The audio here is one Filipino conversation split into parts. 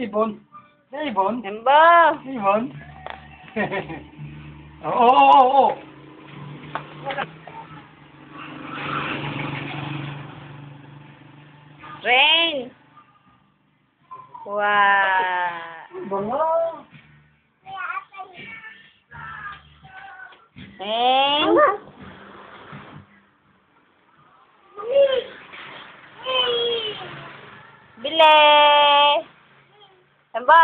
ibon. Ibon. Embo. Ibon. Oo. Rain. Wow. Bango. Rain. Bile. Embo.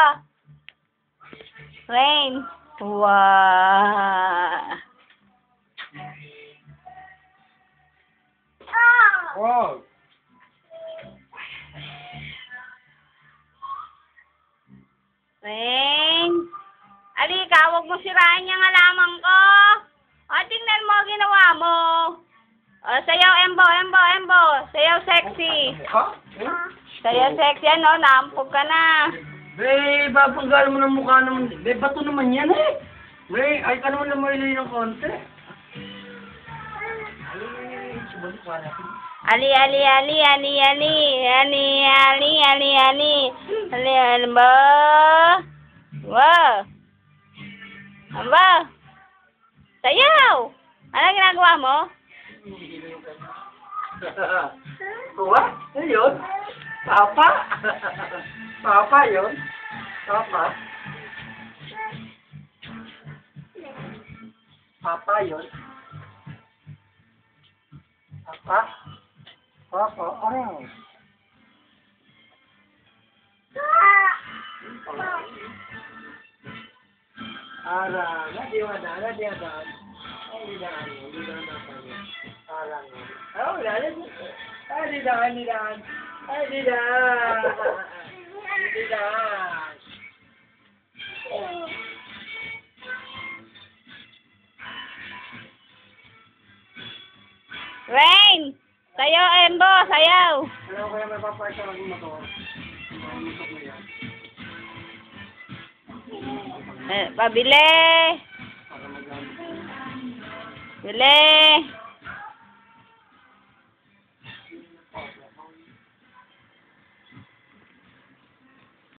Rain. Wow. Wow. Rain. Alika, huwag mo sirain yung halaman ko. O, tingnan mo, ginawa mo. O, sayaw, Embo. Sayaw sexy. Ha? Sayaw sexy, ano, naampog ka na. Be, babanggal mo ng mukha naman. Be, bato naman yan eh. Be, ay ka naman lumaylay ng konti. Ay, subalik pa natin. Ali, Embo. Wow. Embo. Sayaw. Ano ginagawa mo? Kuha? Ano yun? Papa? Papa yun? Papa? Papa yun? Papa? Papa? Ano? Arang, di ada. Di Rain. Sayaw, Embo. Sayaw. Alam ko yung may paparta ng motor. Motor na yan. Pabili. Para magamit. Bili.